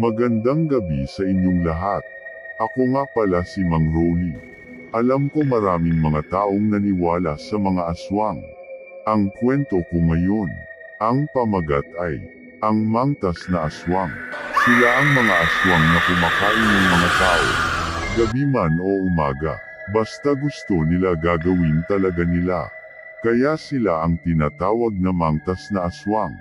Magandang gabi sa inyong lahat. Ako nga pala si Mang Rolly. Alam ko maraming mga taong naniwala sa mga aswang. Ang kwento ko ngayon, ang pamagat ay, ang mangtas na aswang. Sila ang mga aswang na kumakain ng mga tao, gabi man o umaga. Basta gusto nila gagawin talaga nila. Kaya sila ang tinatawag na mangtas na aswang.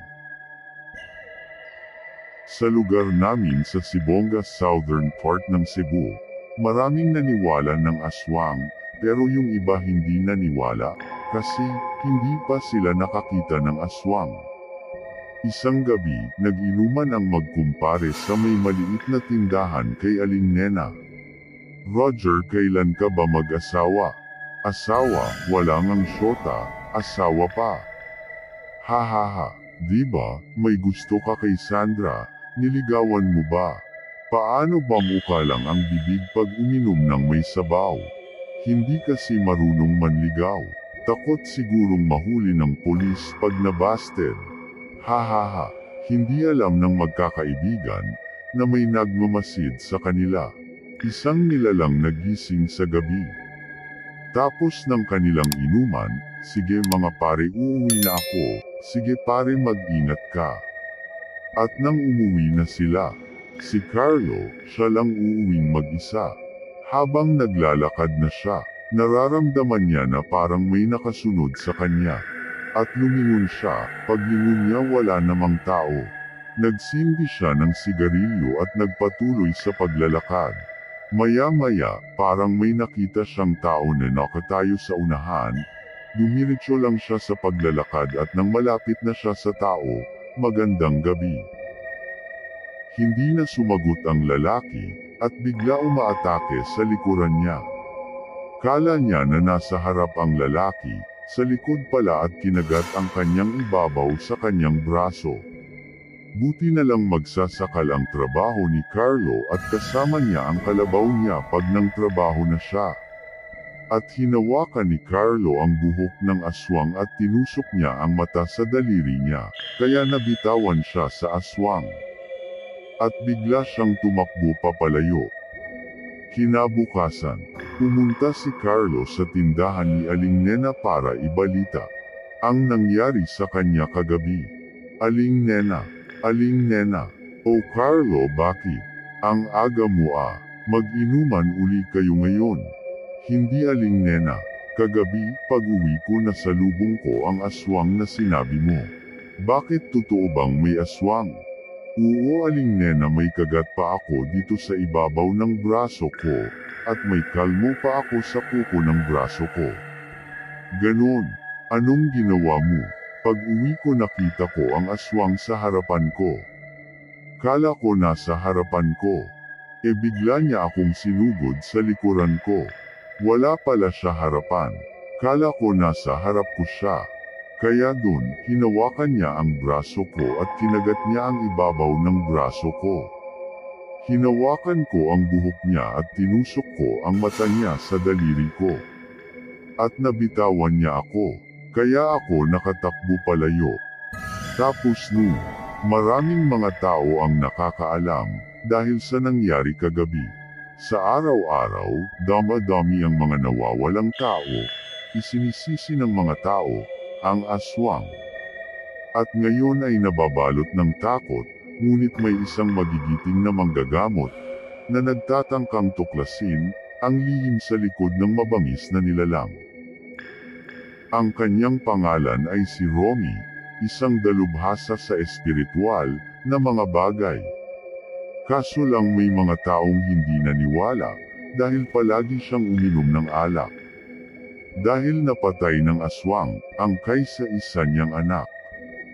Sa lugar namin sa Sibonga Southern part ng Cebu, maraming naniwala ng aswang, pero yung iba hindi naniwala, kasi hindi pa sila nakakita ng aswang. Isang gabi, nag-inuman ang magkumpare sa may maliit na tindahan kay Aling Nena. Roger, kailan ka ba mag-asawa? Asawa, wala ngang syota, asawa pa. Hahaha, diba, may gusto ka kay Sandra, niligawan mo ba? Paano ba mukha lang ang bibig pag uminom ng may sabaw? Hindi kasi marunong manligaw, takot sigurong mahuli ng pulis pag nabasted. Hahaha, hindi alam ng magkakaibigan, na may nagmamasid sa kanila. Isang nilalang nagising sa gabi. Tapos ng kanilang inuman, sige mga pare, uuwi na ako, sige pare, mag-ingat ka. At nang umuwi na sila, si Carlo, siya lang uuwing mag-isa. Habang naglalakad na siya, nararamdaman niya na parang may nakasunod sa kanya. At lumingon siya, paglingon niya wala namang tao. Nagsindi siya ng sigarilyo at nagpatuloy sa paglalakad. Maya-maya, parang may nakita siyang tao na nakatayo sa unahan. Dumiretso lang siya sa paglalakad at nang malapit na siya sa tao, magandang gabi. Hindi na sumagot ang lalaki, at bigla umaatake sa likuran niya. Kala niya na nasa harap ang lalaki, sa likod pala at kinagat ang kanyang ibabaw sa kanyang braso. Buti na lang magsasakal ang trabaho ni Carlo at kasama niya ang kalabaw niya pag nang trabaho na siya. At hinawakan ni Carlo ang buhok ng aswang at tinusok niya ang mata sa daliri niya, kaya nabitawan siya sa aswang. At bigla siyang tumakbo papalayo. Kinabukasan, pumunta si Carlo sa tindahan ni Aling Nena para ibalita ang nangyari sa kanya kagabi. Aling Nena, Aling Nena, o Carlo, bakit? Ang aga mo ah, mag-inuman uli kayo ngayon. Hindi Aling Nena, kagabi, pag-uwi ko nasalubong ko ang aswang na sinabi mo. Bakit totoo bang may aswang? Oo Aling Nena, may kagat pa ako dito sa ibabaw ng braso ko, at may kalmo pa ako sa kuko ng braso ko. Ganon, anong ginawa mo? Pag-uwi ko nakita ko ang aswang sa harapan ko. Kala ko nasa harapan ko. E bigla niya akong sinugod sa likuran ko. Wala pala siya harapan. Kala ko nasa harap ko siya. Kaya dun, hinawakan niya ang braso ko at kinagat niya ang ibabaw ng braso ko. Hinawakan ko ang buhok niya at tinusok ko ang mata niya sa daliri ko. At nabitawan niya ako. Kaya ako nakatakbo palayo. Tapos noon, maraming mga tao ang nakakaalam, dahil sa nangyari kagabi. Sa araw-araw, dama-dami ang mga nawawalang tao, isinisisi ng mga tao, ang aswang. At ngayon ay nababalot ng takot, ngunit may isang magigiting na manggagamot, na nagtatangkang tuklasin, ang lihim sa likod ng mabangis na nilalang. Ang kanyang pangalan ay si Romy, isang dalubhasa sa espiritual na mga bagay. Kaso lang may mga taong hindi naniwala, dahil palagi siyang uminom ng alak. Dahil napatay ng aswang, ang kaisa-isa niyang anak.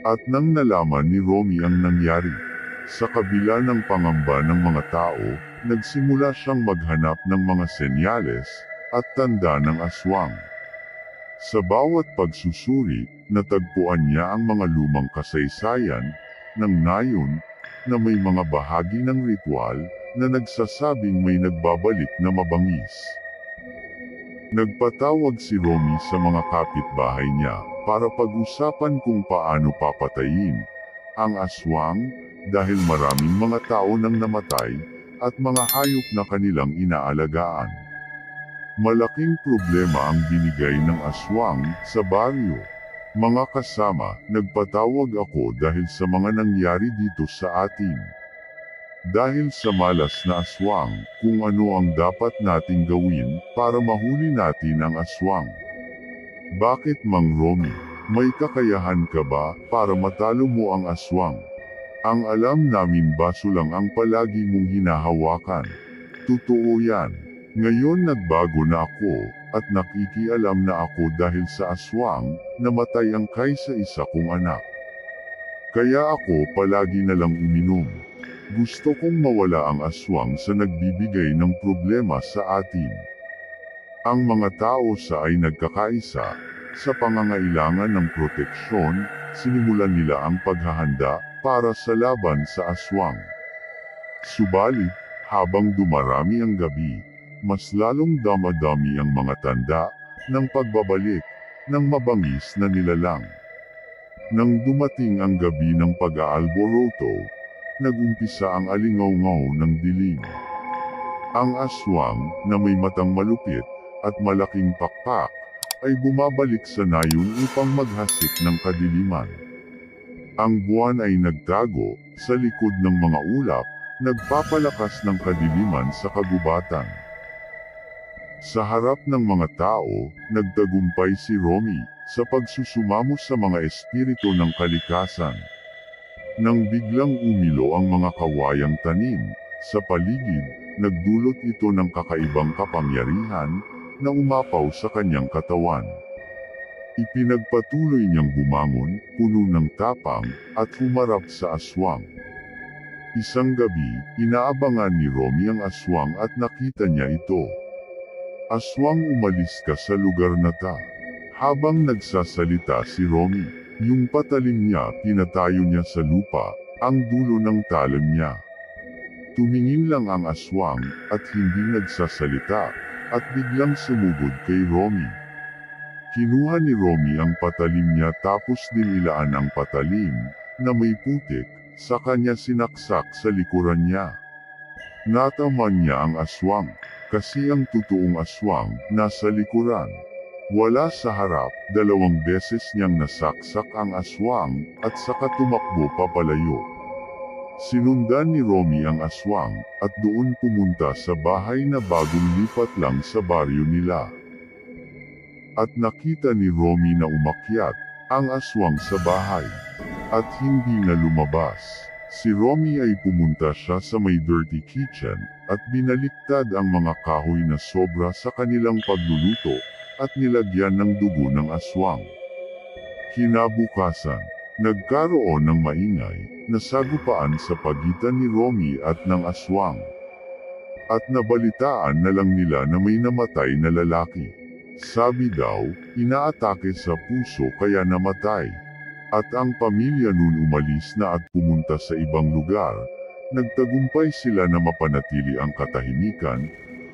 At nang nalaman ni Romy ang nangyari, sa kabila ng pangamba ng mga tao, nagsimula siyang maghanap ng mga senyales, at tanda ng aswang. Sa bawat pagsusuri, natagpuan niya ang mga lumang kasaysayan ng nayon na may mga bahagi ng ritual na nagsasabing may nagbabalik na mabangis. Nagpatawag si Romy sa mga kapitbahay niya para pag-usapan kung paano papatayin ang aswang dahil maraming mga tao nang namatay, at mga hayop na kanilang inaalagaan. Malaking problema ang binigay ng aswang sa baryo. Mga kasama, nagpatawag ako dahil sa mga nangyari dito sa atin. Dahil sa malas na aswang, kung ano ang dapat nating gawin para mahuli natin ang aswang. Bakit Mang Romy? May kakayahan ka ba para matalo mo ang aswang? Ang alam namin baso lang ang palagi mong hinahawakan. Totoo yan. Ngayon nagbago na ako, at nakikialam na ako dahil sa aswang, namatay ang kaisa-isa kong anak. Kaya ako palagi na lang uminom. Gusto kong mawala ang aswang sa nagbibigay ng problema sa atin. Ang mga tao sa ay nagkakaisa, sa pangangailangan ng proteksyon, sinimulan nila ang paghahanda para sa laban sa aswang. Subalit, habang dumarami ang gabi, mas lalong damadami ang mga tanda ng pagbabalik ng mabangis na nilalang. Nang dumating ang gabi ng pag-aalboroto, nagumpisa ang alingaw-ngaw ng dilim. Ang aswang, na may matang malupit at malaking pakpak, ay bumabalik sa nayon upang maghasik ng kadiliman. Ang buwan ay nagtago sa likod ng mga ulap, nagpapalakas ng kadiliman sa kagubatan. Sa harap ng mga tao, nagtagumpay si Romy sa pagsusumamo sa mga espiritu ng kalikasan. Nang biglang umilo ang mga kawayang tanim sa paligid, nagdulot ito ng kakaibang kapangyarihan na umapaw sa kanyang katawan. Ipinagpatuloy niyang bumangon, puno ng tapang, at humarap sa aswang. Isang gabi, inaabangan ni Romy ang aswang at nakita niya ito. Aswang, umalis ka sa lugar na ta. Habang nagsasalita si Romy, yung patalim niya pinatayo niya sa lupa, ang dulo ng talim niya. Tumingin lang ang aswang, at hindi nagsasalita, at biglang sumugod kay Romy. Kinuha ni Romy ang patalim niya tapos dinilaan ang patalim, na may putik, sa kanya sinaksak sa likuran niya. Nataman niya ang aswang, kasi ang totoong aswang, nasa likuran. Wala sa harap, 2 beses niyang nasaksak ang aswang, at saka tumakbo papalayo. Sinundan ni Romy ang aswang, at doon pumunta sa bahay na bagong lipat lang sa baryo nila. At nakita ni Romy na umakyat ang aswang sa bahay, at hindi na lumabas. Si Romy ay pumunta siya sa may dirty kitchen, at binaliktad ang mga kahoy na sobra sa kanilang pagluluto, at nilagyan ng dugo ng aswang. Kinabukasan, nagkaroon ng maingay na sagupaan sa pagitan ni Romy at ng aswang. At nabalitaan na lang nila na may namatay na lalaki. Sabi daw, inaatake sa puso kaya namatay. At ang pamilya nun umalis na at pumunta sa ibang lugar. Nagtagumpay sila na mapanatili ang katahimikan,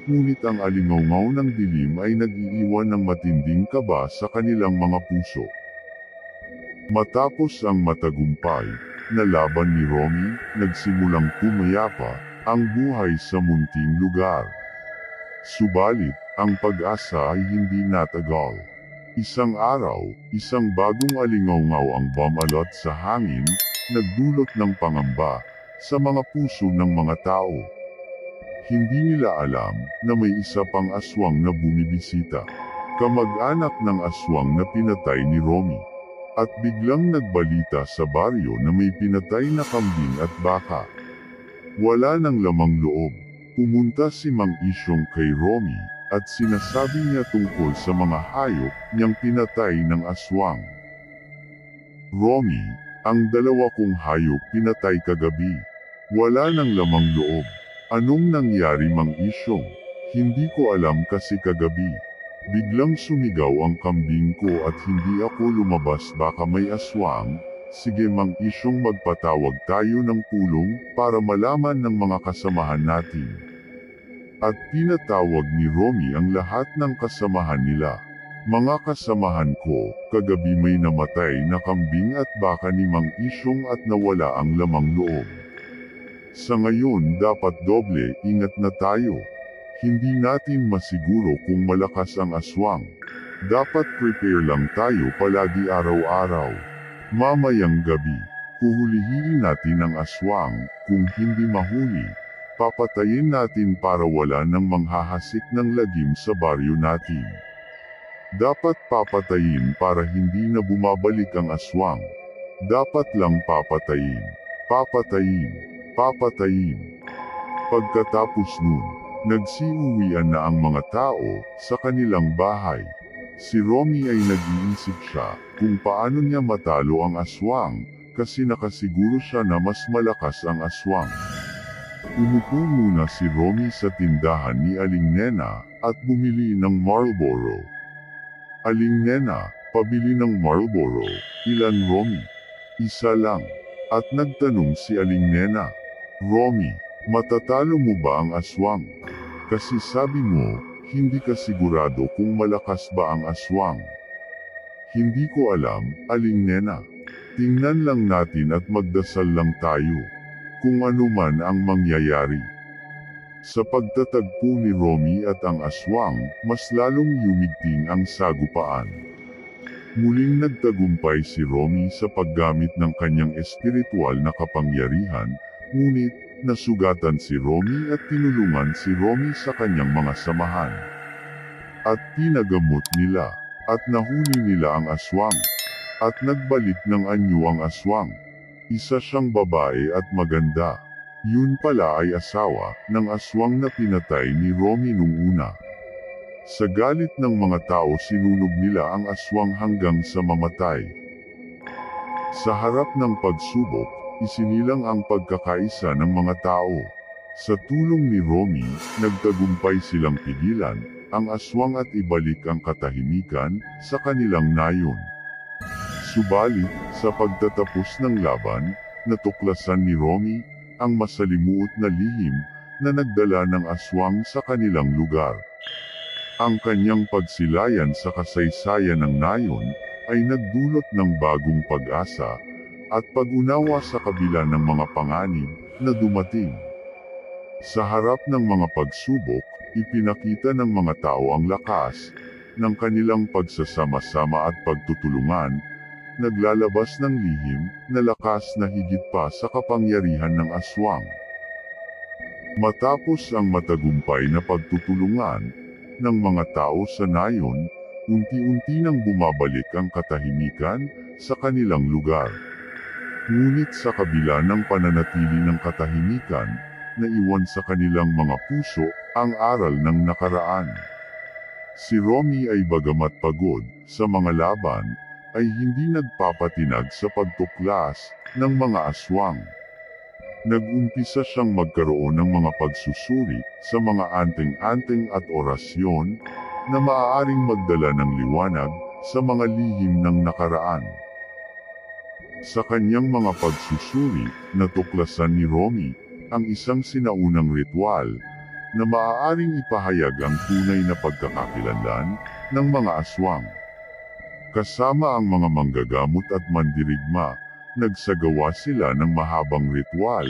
ngunit ang alingaw-ngaw ng dilim ay nag-iiwan ng matinding kaba sa kanilang mga puso. Matapos ang matagumpay na laban ni Romy, nagsimulang pumayapa ang buhay sa munting lugar. Subalit, ang pag-asa ay hindi natagal. Isang araw, isang bagong alingaw-ngaw ang bumalot sa hangin, nagdulot ng pangamba sa mga puso ng mga tao. Hindi nila alam na may isa pang aswang na bumibisita, kamag-anak ng aswang na pinatay ni Romy. At biglang nagbalita sa baryo na may pinatay na kambing at baka. Wala nang lamang loob. Pumunta si Mang Isyong kay Romy, at sinasabi niya tungkol sa mga hayop niyang pinatay ng aswang. Romy, ang 2 kong hayop pinatay kagabi. Wala nang lamang loob. Anong nangyari Mang Isyong? Hindi ko alam kasi kagabi. Biglang sumigaw ang kambing ko at hindi ako lumabas, baka may aswang. Sige Mang Isyong, magpatawag tayo ng pulong para malaman ng mga kasamahan natin. At pinatawag ni Romy ang lahat ng kasamahan nila. Mga kasamahan ko, kagabi may namatay na kambing at baka ni Mang Isyong at nawala ang lamang loob. Sa ngayon dapat doble ingat na tayo. Hindi natin masiguro kung malakas ang aswang. Dapat prepare lang tayo palagi araw-araw. Mamayang gabi, huhulihin natin ang aswang. Kung hindi mahuli, papatayin natin para wala nang manghahasik ng lagim sa baryo natin. Dapat papatayin para hindi na bumabalik ang aswang. Dapat lang papatayin, papatayin, papatayin. Pagkatapos nun, nagsiuwian na ang mga tao sa kanilang bahay. Si Romy ay nag-iisip siya kung paano niya matalo ang aswang kasi nakasiguro siya na mas malakas ang aswang. Umupo muna si Romy sa tindahan ni Aling Nena at bumili ng Marlboro. Aling Nena, pabili ng Marlboro. Ilan, Romy? Isa lang. At nagtanong si Aling Nena, Romy, matatalo mo ba ang aswang? Kasi sabi mo, hindi ka sigurado kung malakas ba ang aswang. Hindi ko alam, Aling Nena. Tingnan lang natin at magdasal lang tayo. Kung ano man ang mangyayari. Sa pagtatagpo ni Romy at ang aswang, mas lalong yumigting ang sagupaan. Muling nagtagumpay si Romy sa paggamit ng kanyang espiritual na kapangyarihan, ngunit, nasugatan si Romy at tinulungan si Romy sa kanyang mga samahan. At pinagamot nila, at nahuli nila ang aswang. At nagbalik ng anyo ang aswang. Isa siyang babae at maganda. Yun pala ay asawa ng aswang na pinatay ni Romy nung una. Sa galit ng mga tao sinunog nila ang aswang hanggang sa mamatay. Sa harap ng pagsubok, isinilang ang pagkakaisa ng mga tao. Sa tulong ni Romy, nagtagumpay silang pigilan ang aswang at ibalik ang katahimikan sa kanilang nayon. Subalit, sa pagtatapos ng laban, natuklasan ni Romy ang masalimuot na lihim na nagdala ng aswang sa kanilang lugar. Ang kanyang pagsilayan sa kasaysayan ng nayon ay nagdulot ng bagong pag-asa at pag-unawa sa kabila ng mga panganib na dumating. Sa harap ng mga pagsubok, ipinakita ng mga tao ang lakas ng kanilang pagsasama-sama at pagtutulungan, naglalabas ng lihim na lakas na higit pa sa kapangyarihan ng aswang. Matapos ang matagumpay na pagtutulungan ng mga tao sa nayon, unti-unti nang bumabalik ang katahimikan sa kanilang lugar. Ngunit sa kabila ng pananatili ng katahimikan, naiwan sa kanilang mga puso ang aral ng nakaraan. Si Romy ay bagamat pagod sa mga laban, ay hindi nagpapatinag sa pagtuklas ng mga aswang. Nag-umpisa siyang magkaroon ng mga pagsusuri sa mga anting-anting at orasyon na maaaring magdala ng liwanag sa mga lihim ng nakaraan. Sa kanyang mga pagsusuri, natuklasan ni Romy ang isang sinaunang ritual na maaaring ipahayag ang tunay na pagkakakilanlan ng mga aswang. Kasama ang mga manggagamot at mandirigma, nagsagawa sila ng mahabang ritual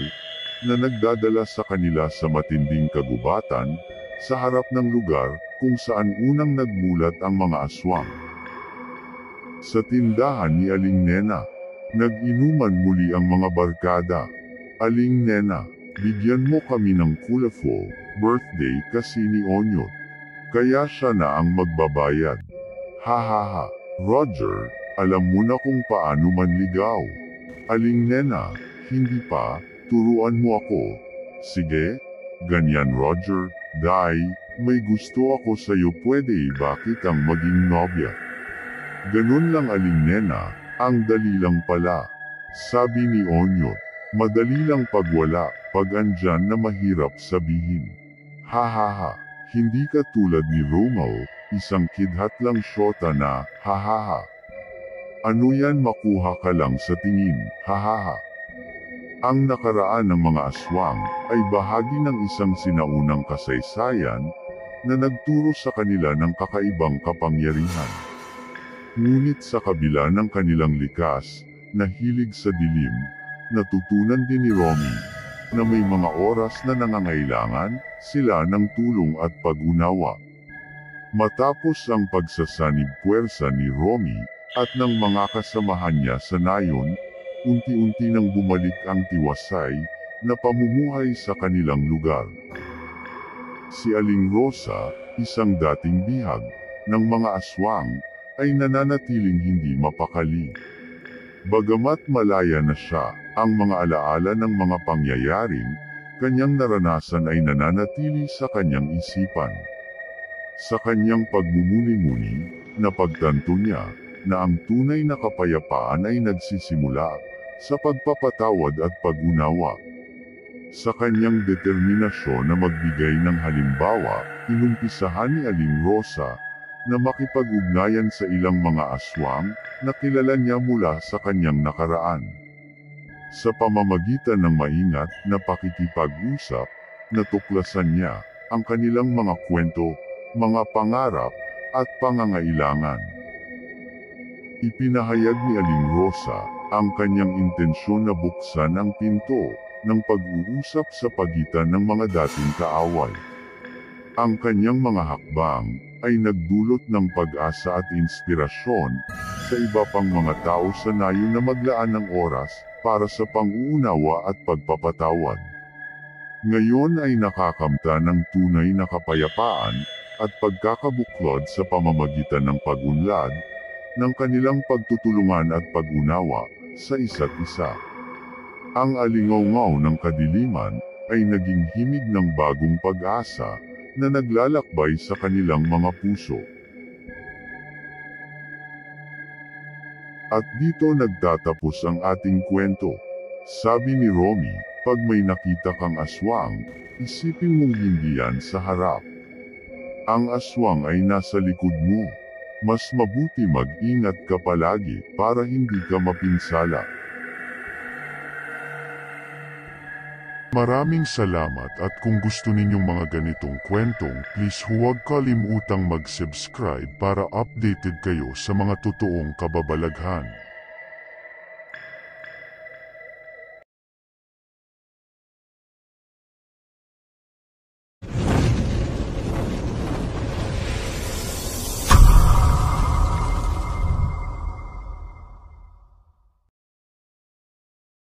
na nagdadala sa kanila sa matinding kagubatan sa harap ng lugar kung saan unang nagmulat ang mga aswang. Sa tindahan ni Aling Nena, nag-inuman muli ang mga barkada. Aling Nena, bigyan mo kami ng colorful birthday kasi ni Onyot. Kaya siya na ang magbabayad. Hahaha, Roger, alam mo na kung paano manligaw. Aling Nena, hindi pa, turuan mo ako. Sige, ganyan Roger, Day, may gusto ako sa'yo pwede ba kitang maging nobya? Ganun lang Aling Nena, ang dali lang pala. Sabi ni Onyot, madali lang pag wala, pag andyan na mahirap sabihin. Hahaha, hindi ka tulad ni Romel, isang kidhat lang syota na, hahaha. Ano yan makuha ka lang sa tingin, hahaha. Ang nakaraan ng mga aswang ay bahagi ng isang sinaunang kasaysayan na nagturo sa kanila ng kakaibang kapangyarihan. Ngunit sa kabila ng kanilang likas na hilig sa dilim, natutunan din ni Romy na may mga oras na nangangailangan sila ng tulong at pag-unawa. Matapos ang pagsasanib puwersa ni Romy at ng mga kasamahan niya sa nayon, unti-unti nang bumalik ang tiwasay na pamumuhay sa kanilang lugar. Si Aling Rosa, isang dating bihag ng mga aswang, ay nananatiling hindi mapakali. Bagamat malaya na siya, ang mga alaala ng mga pangyayaring kanyang naranasan ay nananatili sa kanyang isipan. Sa kanyang pagmumuni-muni, napagtanto niya na ang tunay na kapayapaan ay nagsisimula sa pagpapatawad at pag-unawa. Sa kanyang determinasyon na magbigay ng halimbawa, inumpisahan ni Aling Rosa na makipag-ugnayan sa ilang mga aswang na kilala niya mula sa kanyang nakaraan. Sa pamamagitan ng maingat na pakikipag-usap, natuklasan niya ang kanilang mga kwento, mga pangarap, at pangangailangan. Ipinahayag ni Aling Rosa ang kanyang intensyon na buksan ang pinto ng pag-uusap sa pagitan ng mga dating kaaway. Ang kanyang mga hakbang ay nagdulot ng pag-asa at inspirasyon sa iba pang mga tao sa nayon na maglaan ng oras para sa pang-uunawa at pagpapatawad. Ngayon ay nakakamta ng tunay na kapayapaan at pagkakabuklod sa pamamagitan ng pag-unlad ng kanilang pagtutulungan at pag-unawa sa isa't isa. Ang alingaw-ngaw ng kadiliman ay naging himig ng bagong pag-asa na naglalakbay sa kanilang mga puso. At dito nagtatapos ang ating kwento. Sabi ni Romy, pag may nakita kang aswang, isipin mong hindi yan sa harap. Ang aswang ay nasa likod mo. Mas mabuti mag-ingat ka palagi para hindi ka mapinsala. Maraming salamat at kung gusto ninyong mga ganitong kwentong, please huwag kalimutang mag-subscribe para updated kayo sa mga totoong kababalaghan.